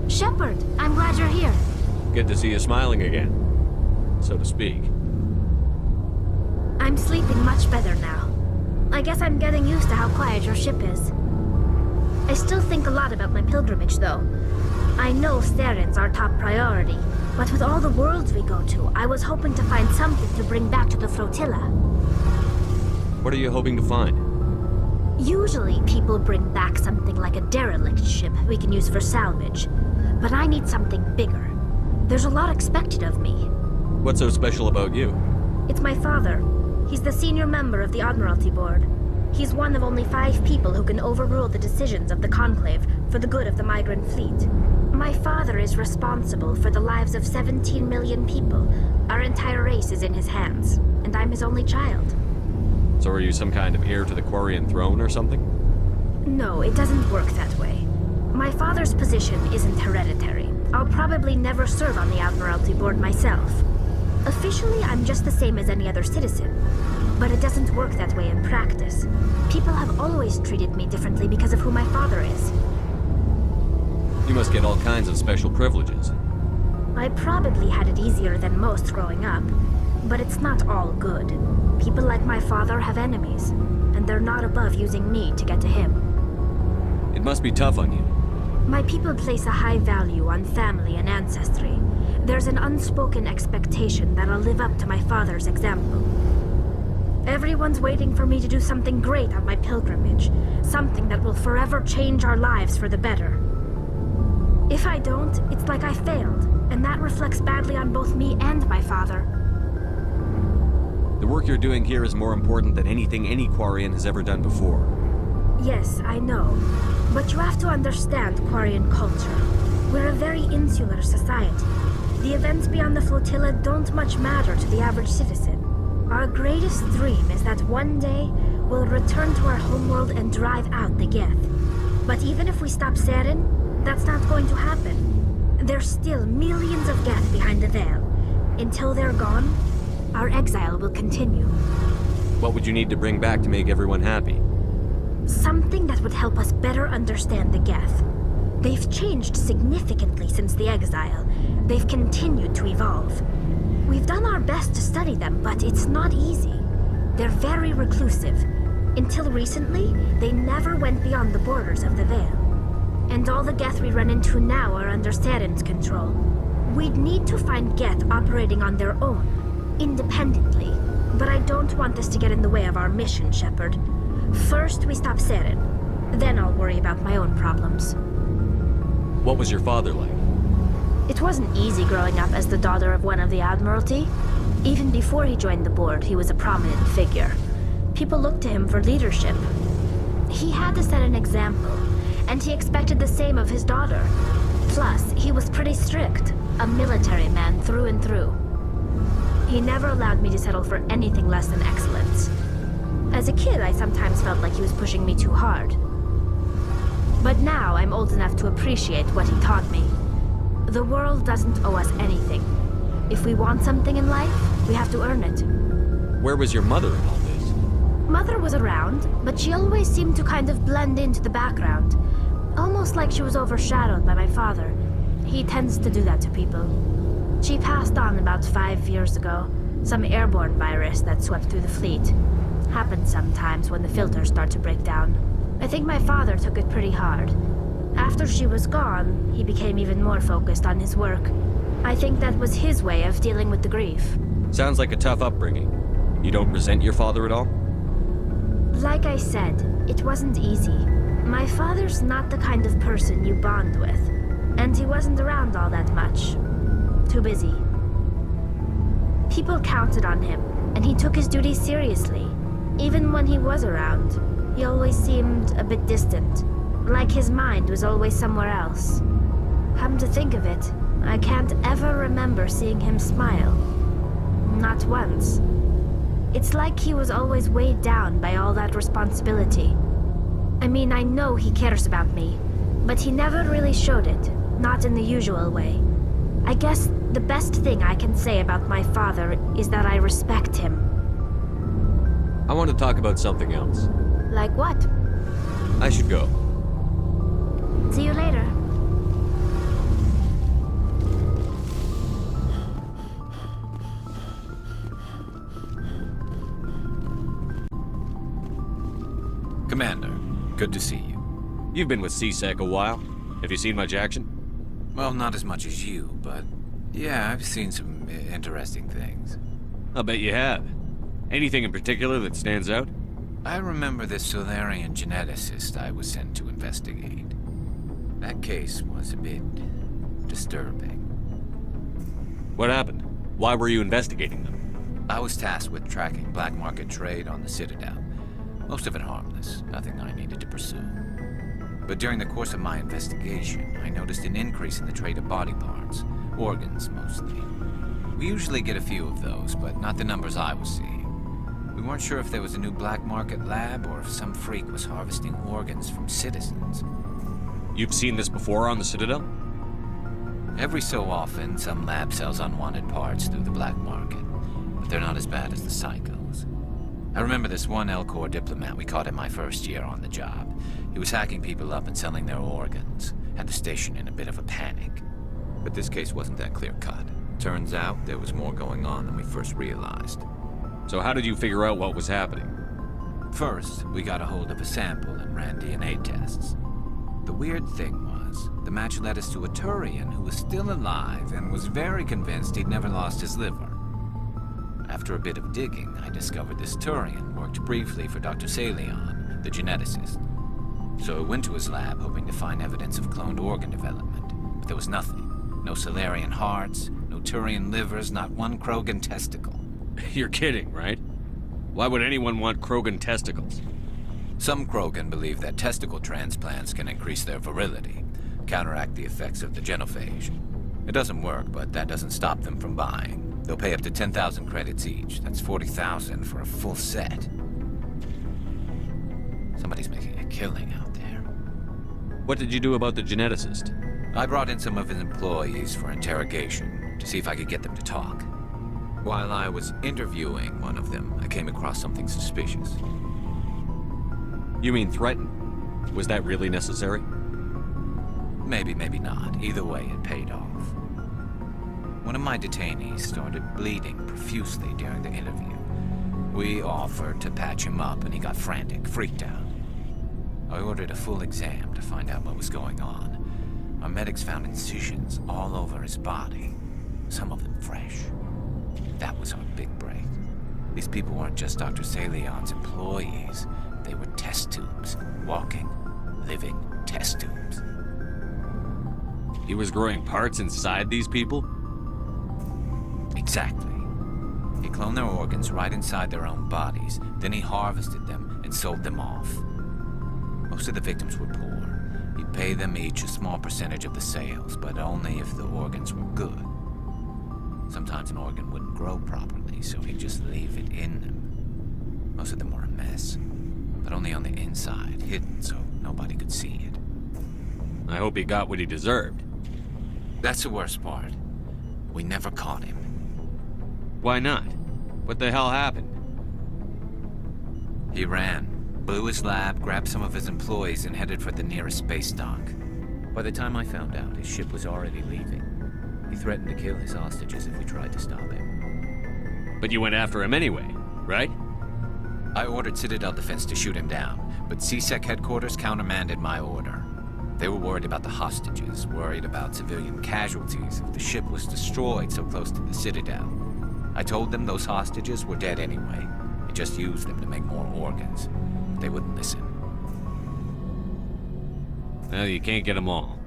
Shepard, I'm glad you're here. Good to see you smiling again, so to speak. I'm sleeping much better now. I guess I'm getting used to how quiet your ship is. I still think a lot about my pilgrimage, though. I know Saren's our top priority, but with all the worlds we go to, I was hoping to find something to bring back to the flotilla. What are you hoping to find? Usually, people bring back something like a derelict ship we can use for salvage. But I need something bigger. There's a lot expected of me. What's so special about you? It's my father. He's the senior member of the Admiralty Board. He's one of only 5 people who can overrule the decisions of the Conclave for the good of the migrant fleet. My father is responsible for the lives of 17 million people. Our entire race is in his hands, and I'm his only child. So are you some kind of heir to the Quarian throne or something? No, it doesn't work that way. My father's position isn't hereditary. I'll probably never serve on the Admiralty Board myself. Officially, I'm just the same as any other citizen. But it doesn't work that way in practice. People have always treated me differently because of who my father is. You must get all kinds of special privileges. I probably had it easier than most growing up. But it's not all good. People like my father have enemies, and they're not above using me to get to him. It must be tough on you. My people place a high value on family and ancestry. There's an unspoken expectation that I'll live up to my father's example. Everyone's waiting for me to do something great on my pilgrimage. Something that will forever change our lives for the better. If I don't, it's like I failed, and that reflects badly on both me and my father. The work you're doing here is more important than anything any Quarian has ever done before. Yes, I know. But you have to understand Quarian culture. We're a very insular society. The events beyond the flotilla don't much matter to the average citizen. Our greatest dream is that one day we'll return to our homeworld and drive out the Geth. But even if we stop Saren, that's not going to happen. There's still millions of Geth behind the veil. Until they're gone, our exile will continue. What would you need to bring back to make everyone happy? Something that would help us better understand the Geth. They've changed significantly since the exile. They've continued to evolve. We've done our best to study them, but it's not easy. They're very reclusive. Until recently, they never went beyond the borders of the Veil. And all the Geth we run into now are under Saren's control. We'd need to find Geth operating on their own, independently. But I don't want this to get in the way of our mission, Shepard. First, we stop Saren. Then I'll worry about my own problems. What was your father like? It wasn't easy growing up as the daughter of one of the Admiralty. Even before he joined the board, he was a prominent figure. People looked to him for leadership. He had to set an example, and he expected the same of his daughter. Plus, he was pretty strict, a military man through and through. He never allowed me to settle for anything less than excellence. As a kid, I sometimes felt like he was pushing me too hard. But now I'm old enough to appreciate what he taught me. The world doesn't owe us anything. If we want something in life, we have to earn it. Where was your mother in all this? Mother was around, but she always seemed to kind of blend into the background. Almost like she was overshadowed by my father. He tends to do that to people. She passed on about 5 years ago. Some airborne virus that swept through the fleet. Happens sometimes when the filters start to break down. I think my father took it pretty hard. After she was gone, he became even more focused on his work. I think that was his way of dealing with the grief. Sounds like a tough upbringing. You don't resent your father at all? Like I said, it wasn't easy. My father's not the kind of person you bond with. And he wasn't around all that much. Too busy. People counted on him, and he took his duties seriously, even when he was around. He always seemed a bit distant, like his mind was always somewhere else. Come to think of it, I can't ever remember seeing him smile. Not once. It's like he was always weighed down by all that responsibility. I mean, I know he cares about me, but he never really showed it, not in the usual way. I guess the best thing I can say about my father is that I respect him. I want to talk about something else. Like what? I should go. See you later. Commander, good to see you. You've been with CSEC a while. Have you seen much action? Well, not as much as you, but yeah, I've seen some interesting things. I'll bet you have. Anything in particular that stands out? I remember this Solarian geneticist I was sent to investigate. That case was a bit disturbing. What happened? Why were you investigating them? I was tasked with tracking black market trade on the Citadel. Most of it harmless, nothing I needed to pursue. But during the course of my investigation, I noticed an increase in the trade of body parts, organs mostly. We usually get a few of those, but not the numbers I was seeing. We weren't sure if there was a new black market lab or if some freak was harvesting organs from citizens. You've seen this before on the Citadel? Every so often, some lab sells unwanted parts through the black market, but they're not as bad as the psychos. I remember this one L-Corps diplomat we caught in my first year on the job. He was hacking people up and selling their organs. Had the station in a bit of a panic. But this case wasn't that clear-cut. Turns out there was more going on than we first realized. So how did you figure out what was happening? First, we got a hold of a sample and ran DNA tests. The weird thing was, the match led us to a Turian who was still alive and was very convinced he'd never lost his liver. After a bit of digging, I discovered this Turian worked briefly for Dr. Salion, the geneticist. So I went to his lab hoping to find evidence of cloned organ development, but there was nothing. No Solarian hearts, no Turian livers, not one Krogan testicle. You're kidding, right? Why would anyone want Krogan testicles? Some Krogan believe that testicle transplants can increase their virility, counteract the effects of the genophage. It doesn't work, but that doesn't stop them from buying. They'll pay up to 10,000 credits each. That's 40,000 for a full set. Somebody's making a killing out there. What did you do about the geneticist? I brought in some of his employees for interrogation to see if I could get them to talk. While I was interviewing one of them, I came across something suspicious. You mean threaten? Was that really necessary? Maybe, maybe not. Either way, it paid off. One of my detainees started bleeding profusely during the interview. We offered to patch him up, and he got frantic, freaked out. I ordered a full exam to find out what was going on. Our medics found incisions all over his body, some of them fresh. That was our big break. These people weren't just Dr. Salion's employees. They were test tubes. Walking, living test tubes. He was growing parts inside these people? Exactly. He cloned their organs right inside their own bodies. Then he harvested them and sold them off. Most of the victims were poor. He'd pay them each a small percentage of the sales, but only if the organs were good. Sometimes an organ wouldn't grow properly, so he'd just leave it in them. Most of them were a mess, but only on the inside, hidden so nobody could see it. I hope he got what he deserved. That's the worst part. We never caught him. Why not? What the hell happened? He ran, blew his lab, grabbed some of his employees, and headed for the nearest space dock. By the time I found out, his ship was already leaving. He threatened to kill his hostages if we tried to stop him. But you went after him anyway, right? I ordered Citadel Defense to shoot him down, but CSEC headquarters countermanded my order. They were worried about the hostages, worried about civilian casualties if the ship was destroyed so close to the Citadel. I told them those hostages were dead anyway. I just used them to make more organs. But they wouldn't listen. Well, you can't get them all.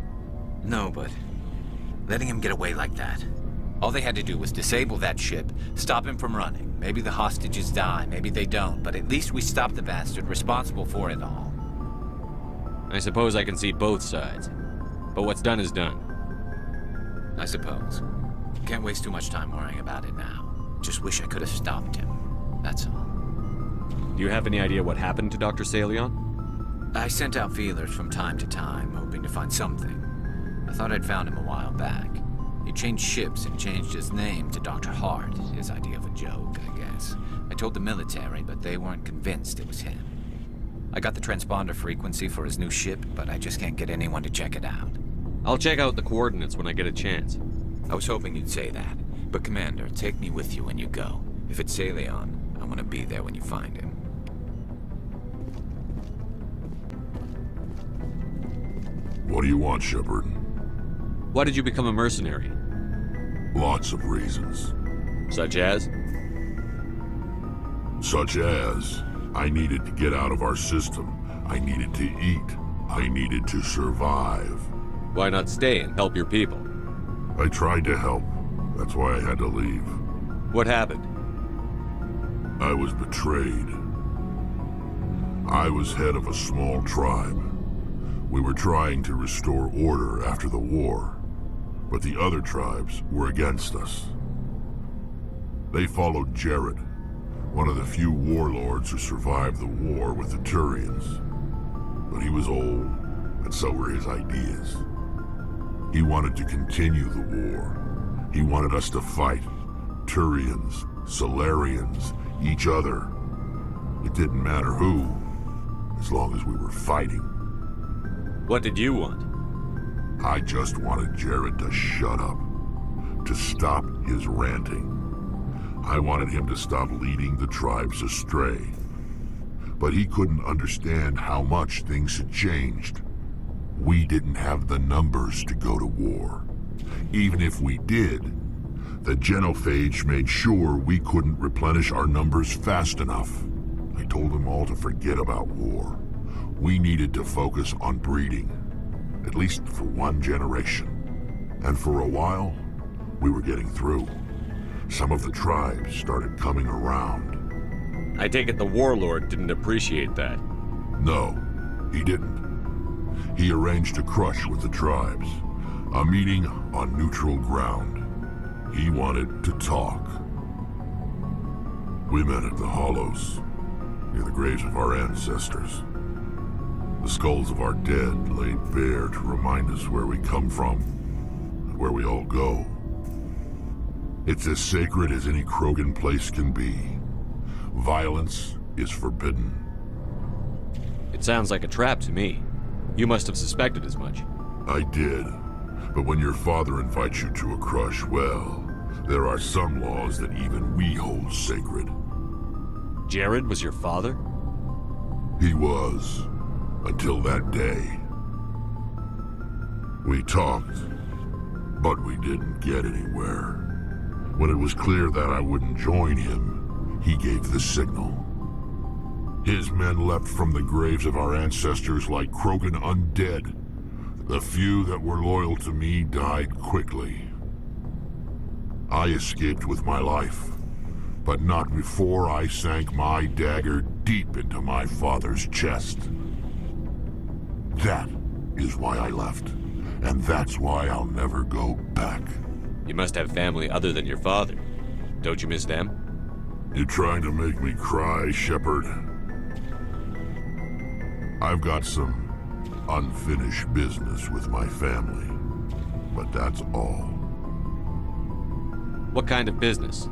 No, but letting him get away like that, All they had to do was disable that ship, stop him from running. Maybe the hostages die, maybe they don't, but at least we stopped the bastard responsible for it all. I suppose I can see both sides. But what's done is done. I suppose. Can't waste too much time worrying about it now. Just wish I could have stopped him. That's all. Do you have any idea what happened to Dr. Salion? I sent out feelers from time to time, hoping to find something. I thought I'd found him a while back. He changed ships and changed his name to Dr. Hart, his idea of a joke, I guess. I told the military, but they weren't convinced it was him. I got the transponder frequency for his new ship, but I just can't get anyone to check it out. I'll check out the coordinates when I get a chance. I was hoping you'd say that. But Commander, take me with you when you go. If it's Salion, I want to be there when you find him. What do you want, Shepard? Why did you become a mercenary? Lots of reasons. Such as? Such as, I needed to get out of our system. I needed to eat. I needed to survive. Why not stay and help your people? I tried to help. That's why I had to leave. What happened? I was betrayed. I was head of a small tribe. We were trying to restore order after the war, but the other tribes were against us. They followed Jared, one of the few warlords who survived the war with the Turians. But he was old, and so were his ideas. He wanted to continue the war. He wanted us to fight. Turians, Solarians, each other. It didn't matter who, as long as we were fighting. What did you want? I just wanted Jared to shut up, to stop his ranting. I wanted him to stop leading the tribes astray. But he couldn't understand how much things had changed. We didn't have the numbers to go to war. Even if we did, the genophage made sure we couldn't replenish our numbers fast enough. I told them all to forget about war. We needed to focus on breeding, at least for one generation. And for a while, we were getting through. Some of the tribes started coming around. I take it the warlord didn't appreciate that. No, he didn't. He arranged a crush with the tribes, a meeting on neutral ground. He wanted to talk. We met at the Hollows, near the graves of our ancestors. The skulls of our dead laid bare to remind us where we come from and where we all go. It's as sacred as any Krogan place can be. Violence is forbidden. It sounds like a trap to me. You must have suspected as much. I did. But when your father invites you to a crush, well, there are some laws that even we hold sacred. Jared was your father? He was. Until that day. We talked, but we didn't get anywhere. When it was clear that I wouldn't join him, he gave the signal. His men leapt from the graves of our ancestors like Krogan undead. The few that were loyal to me died quickly. I escaped with my life, but not before I sank my dagger deep into my father's chest. That is why I left, and that's why I'll never go back. You must have family other than your father. Don't you miss them? You trying to make me cry, Shepard? I've got some unfinished business with my family, but that's all. What kind of business?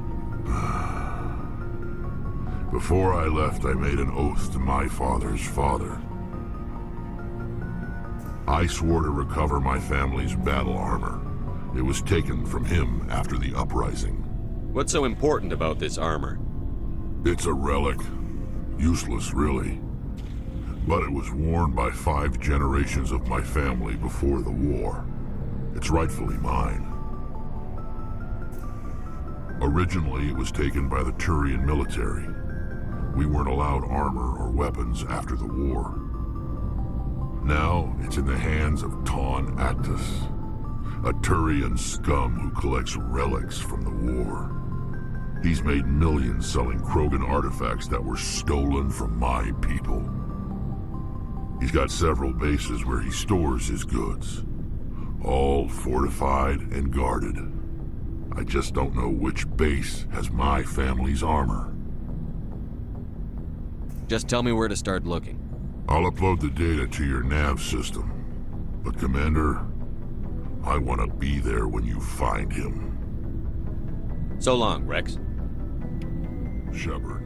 Before I left, I made an oath to my father's father. I swore to recover my family's battle armor. It was taken from him after the uprising. What's so important about this armor? It's a relic. Useless, really. But it was worn by 5 generations of my family before the war. It's rightfully mine. Originally, it was taken by the Turian military. We weren't allowed armor or weapons after the war. Now, it's in the hands of Ton Actus, A Turian scum who collects relics from the war. He's made millions selling Krogan artifacts that were stolen from my people. He's got several bases where he stores his goods. All fortified and guarded. I just don't know which base has my family's armor. Just tell me where to start looking. I'll upload the data to your nav system. But Commander, I want to be there when you find him. So long, Rex. Shepard.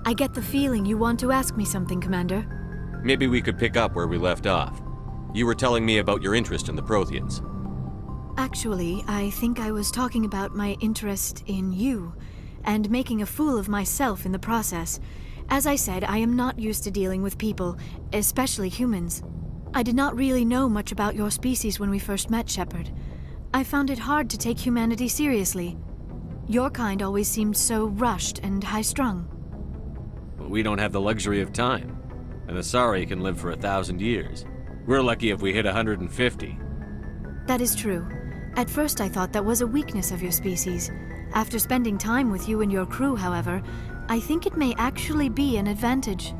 I get the feeling you want to ask me something, Commander. Maybe we could pick up where we left off. You were telling me about your interest in the Protheans. Actually, I think I was talking about my interest in you, and making a fool of myself in the process. As I said, I am not used to dealing with people, especially humans. I did not really know much about your species when we first met, Shepard. I found it hard to take humanity seriously. Your kind always seemed so rushed and high-strung. But we don't have the luxury of time. An Asari can live for 1,000 years. We're lucky if we hit 150. That is true. At first I thought that was a weakness of your species. After spending time with you and your crew, however, I think it may actually be an advantage.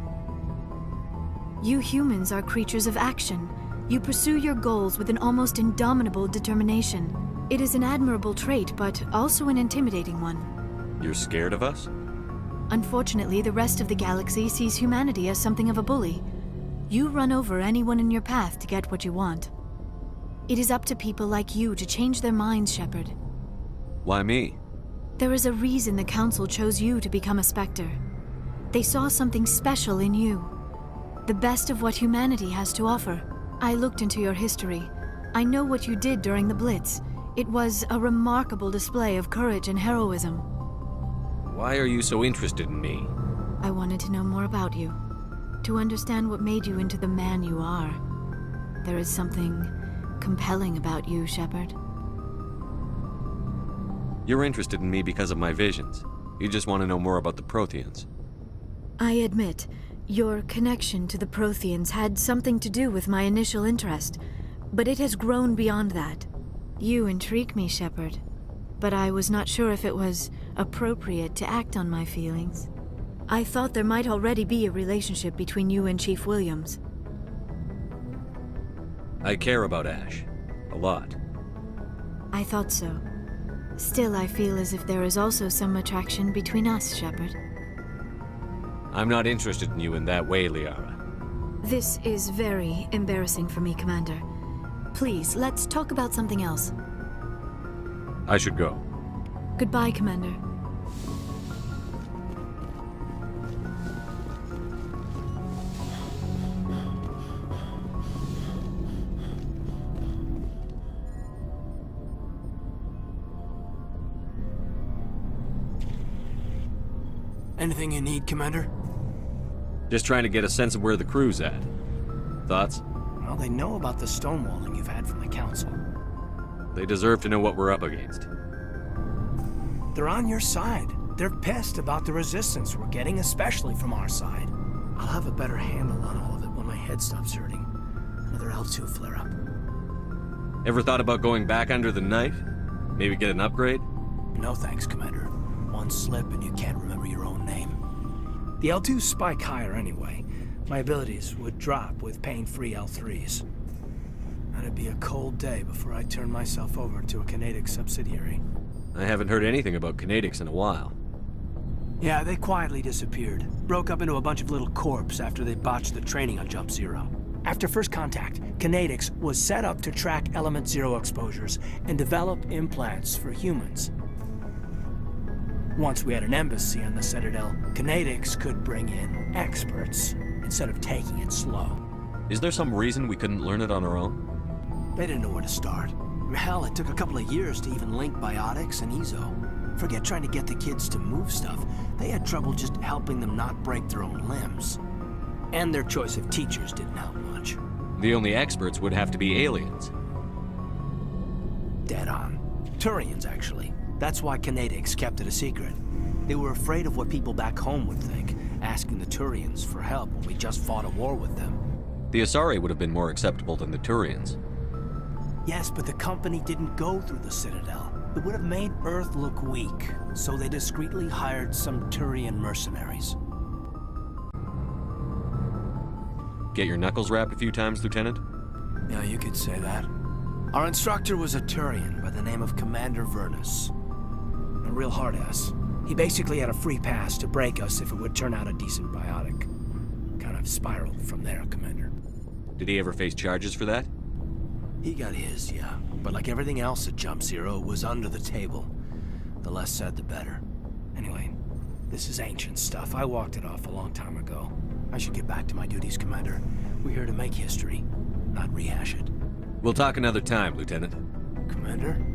You humans are creatures of action. You pursue your goals with an almost indomitable determination. It is an admirable trait, but also an intimidating one. You're scared of us? Unfortunately, the rest of the galaxy sees humanity as something of a bully. You run over anyone in your path to get what you want. It is up to people like you to change their minds, Shepard. Why me? There is a reason the Council chose you to become a Spectre. They saw something special in you. The best of what humanity has to offer. I looked into your history. I know what you did during the Blitz. It was a remarkable display of courage and heroism. Why are you so interested in me? I wanted to know more about you. To understand what made you into the man you are. There is something compelling about you, Shepard. You're interested in me because of my visions. You just want to know more about the Protheans. I admit, your connection to the Protheans had something to do with my initial interest, but it has grown beyond that. You intrigue me, Shepard, but I was not sure if it was appropriate to act on my feelings. I thought there might already be a relationship between you and Chief Williams. I care about Ash. A lot. I thought so. Still, I feel as if there is also some attraction between us, Shepard. I'm not interested in you in that way, Liara. This is very embarrassing for me, Commander. Please, let's talk about something else. I should go. Goodbye, Commander. Anything you need, Commander? Just trying to get a sense of where the crew's at. Thoughts? Well, they know about the stonewalling you've had from the Council. They deserve to know what we're up against. They're on your side. They're pissed about the resistance we're getting, especially from our side. I'll have a better handle on all of it when my head stops hurting. Another L2 flare-up. Ever thought about going back under the knife? Maybe get an upgrade? No thanks, Commander. One slip and you can't remember your own name. The L2s spike higher anyway. My abilities would drop with pain-free L3s. That'd be a cold day before I turn myself over to a Canadic subsidiary. I haven't heard anything about Canadics in a while. Yeah, they quietly disappeared. Broke up into a bunch of little corps after they botched the training on Jump Zero. After first contact, Kinetics was set up to track Element Zero exposures and develop implants for humans. Once we had an embassy on the Citadel, Kinetics could bring in experts instead of taking it slow. Is there some reason we couldn't learn it on our own? They didn't know where to start. Hell, it took a couple of years to even link biotics and Ezo. Forget trying to get the kids to move stuff. They had trouble just helping them not break their own limbs. And their choice of teachers didn't help much. The only experts would have to be aliens. Dead on. Turians, actually. That's why Kinetics kept it a secret. They were afraid of what people back home would think, asking the Turians for help when we just fought a war with them. The Asari would have been more acceptable than the Turians. Yes, but the company didn't go through the Citadel. It would have made Earth look weak, so they discreetly hired some Turian mercenaries. Get your knuckles rapped a few times, Lieutenant? Yeah, you could say that. Our instructor was a Turian by the name of Commander Vernus. A real hard-ass. He basically had a free pass to break us if it would turn out a decent biotic. Kind of spiraled from there, Commander. Did he ever face charges for that? He got his, yeah. But like everything else at Jump Zero, it was under the table. The less said, the better. Anyway, this is ancient stuff. I walked it off a long time ago. I should get back to my duties, Commander. We're here to make history, not rehash it. We'll talk another time, Lieutenant. Commander?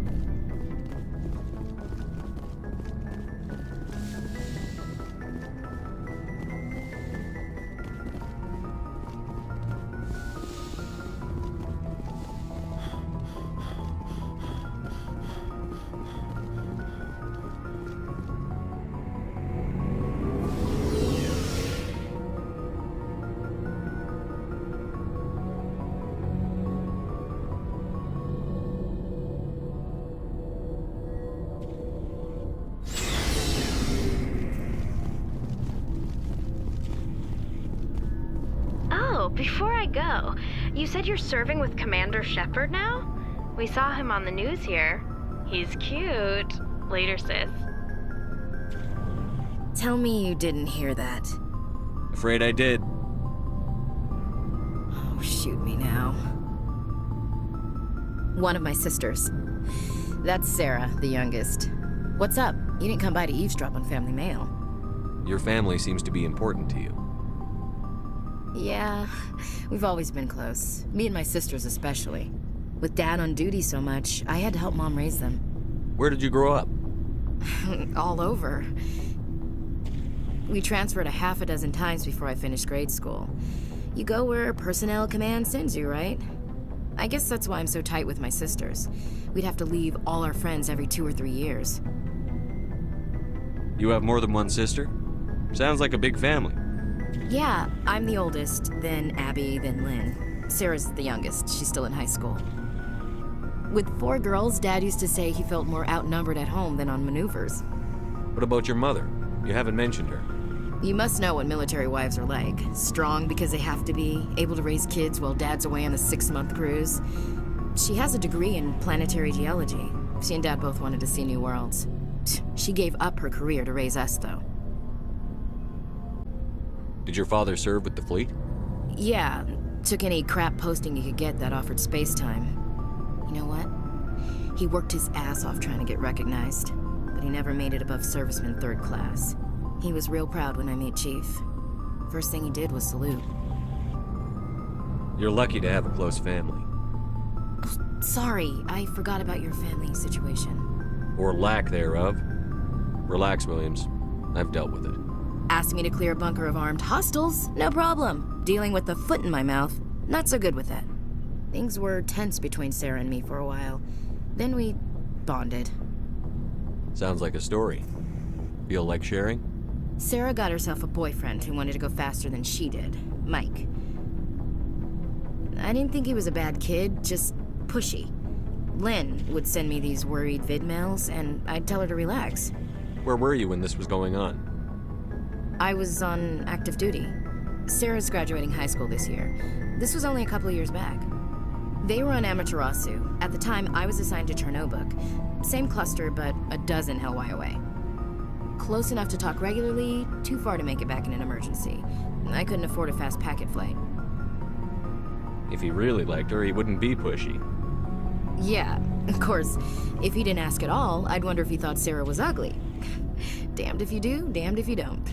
Before I go, you said you're serving with Commander Shepard now? We saw him on the news here. He's cute. Later, sis. Tell me you didn't hear that. Afraid I did. Oh, shoot me now. One of my sisters. That's Sarah, the youngest. What's up? You didn't come by to eavesdrop on family mail. Your family seems to be important to you. Yeah, we've always been close. Me and my sisters especially. With Dad on duty so much, I had to help Mom raise them. Where did you grow up? All over. We transferred a half a dozen times before I finished grade school. You go where personnel command sends you, right? I guess that's why I'm so tight with my sisters. We'd have to leave all our friends every 2 or 3 years. You have more than one sister? Sounds like a big family. Yeah, I'm the oldest, then Abby, then Lynn. Sarah's the youngest. She's still in high school. With 4 girls, Dad used to say he felt more outnumbered at home than on maneuvers. What about your mother? You haven't mentioned her. You must know what military wives are like. Strong because they have to be, able to raise kids while Dad's away on a 6-month cruise. She has a degree in planetary geology. She and Dad both wanted to see new worlds. She gave up her career to raise us, though. Did your father serve with the fleet? Yeah, took any crap posting he could get that offered space time. You know what? He worked his ass off trying to get recognized, but he never made it above serviceman 3rd class. He was real proud when I met Chief. First thing he did was salute. You're lucky to have a close family. Sorry, I forgot about your family situation. Or lack thereof. Relax, Williams. I've dealt with it. Asked me to clear a bunker of armed hostiles? No problem. Dealing with the foot in my mouth? Not so good with that. Things were tense between Sarah and me for a while. Then we bonded. Sounds like a story. Feel like sharing? Sarah got herself a boyfriend who wanted to go faster than she did, Mike. I didn't think he was a bad kid, just pushy. Lynn would send me these worried vid mails, and I'd tell her to relax. Where were you when this was going on? I was on active duty. Sarah's graduating high school this year. This was only a couple of years back. They were on Amaterasu. At the time, I was assigned to Chernobog. Same cluster, but a dozen Hellwire away. Close enough to talk regularly, too far to make it back in an emergency. I couldn't afford a fast packet flight. If he really liked her, he wouldn't be pushy. Yeah, of course, if he didn't ask at all, I'd wonder if he thought Sarah was ugly. Damned if you do, damned if you don't.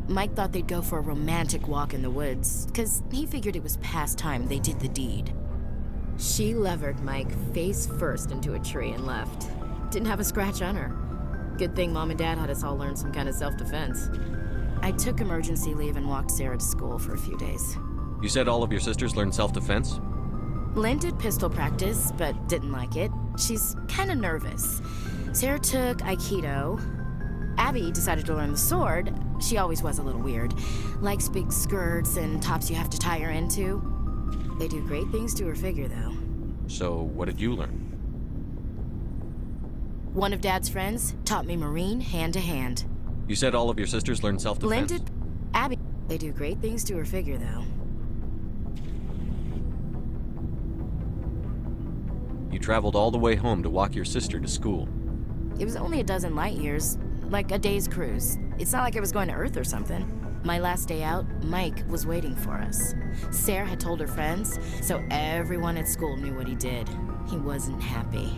Mike thought they'd go for a romantic walk in the woods, because he figured it was past time they did the deed. She levered Mike face first into a tree and left. Didn't have a scratch on her. Good thing Mom and Dad had us all learn some kind of self-defense. I took emergency leave and walked Sarah to school for a few days. You said all of your sisters learned self-defense? Lynn did pistol practice, but didn't like it. She's kind of nervous. Sarah took Aikido. Abby decided to learn the sword. She always was a little weird. Likes big skirts and tops you have to tie her into. They do great things to her figure, though. So, what did you learn? One of Dad's friends taught me Marine hand-to-hand. You said all of your sisters learned self-defense? Lynn did... Abby... They do great things to her figure, though. You traveled all the way home to walk your sister to school. It was only a dozen light years, like a day's cruise. It's not like I was going to Earth or something. My last day out, Mike was waiting for us. Sarah had told her friends, so everyone at school knew what he did. He wasn't happy.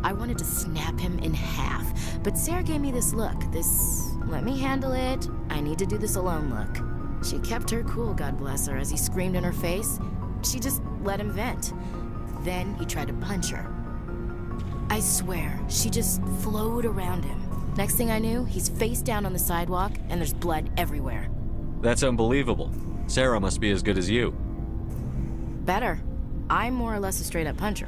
I wanted to snap him in half, but Sarah gave me this look, this let me handle it, I need to do this alone look. She kept her cool, God bless her, as he screamed in her face. She just let him vent. Then he tried to punch her. I swear, she just flowed around him. Next thing I knew, he's face down on the sidewalk, and there's blood everywhere. That's unbelievable. Sarah must be as good as you. Better. I'm more or less a straight-up puncher.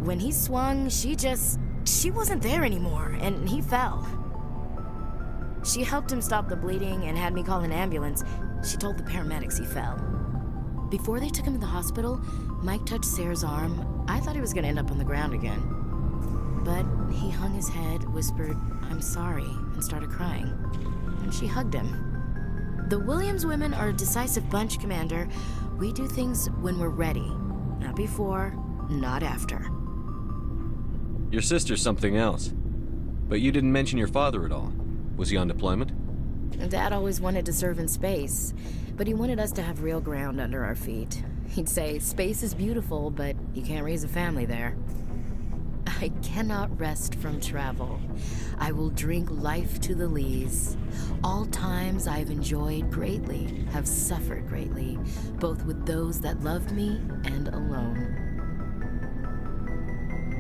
When he swung, she wasn't there anymore, and he fell. She helped him stop the bleeding and had me call an ambulance. She told the paramedics he fell. Before they took him to the hospital, Mike touched Sarah's arm. I thought he was going to end up on the ground again. But he hung his head, whispered, "I'm sorry," and started crying. And she hugged him. The Williams women are a decisive bunch, Commander. We do things when we're ready. Not before, not after. Your sister's something else. But you didn't mention your father at all. Was he on deployment? Dad always wanted to serve in space, but he wanted us to have real ground under our feet. He'd say, space is beautiful, but you can't raise a family there. I cannot rest from travel. I will drink life to the lees. All times I've enjoyed greatly, have suffered greatly, both with those that loved me and alone.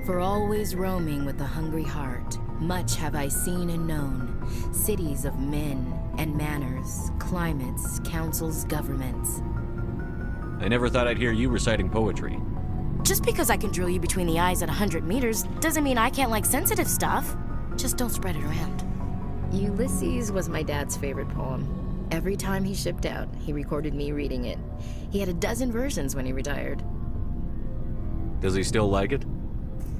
For always roaming with a hungry heart, much have I seen and known, cities of men and manners, climates, councils, governments. I never thought I'd hear you reciting poetry. Just because I can drill you between the eyes at 100 meters doesn't mean I can't like sensitive stuff. Just don't spread it around. Ulysses was my dad's favorite poem. Every time he shipped out, he recorded me reading it. He had a dozen versions when he retired. Does he still like it?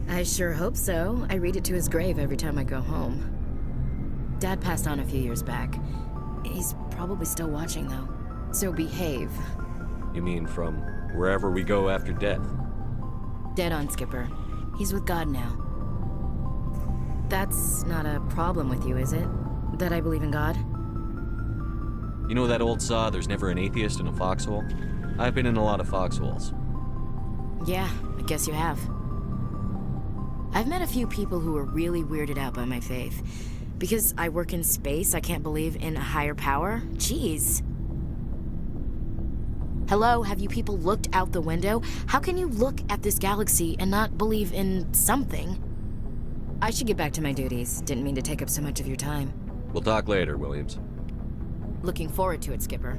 I sure hope so. I read it to his grave every time I go home. Dad passed on a few years back. He's probably still watching, though. So behave. You mean from wherever we go after death? Dead on, Skipper. He's with God now. That's not a problem with you, is it? That I believe in God? You know that old saw, there's never an atheist in a foxhole? I've been in a lot of foxholes. Yeah, I guess you have. I've met a few people who were really weirded out by my faith. Because I work in space, I can't believe in a higher power? Jeez. Hello, have you people looked out the window? How can you look at this galaxy and not believe in something? I should get back to my duties. Didn't mean to take up so much of your time. We'll talk later, Williams. Looking forward to it, Skipper.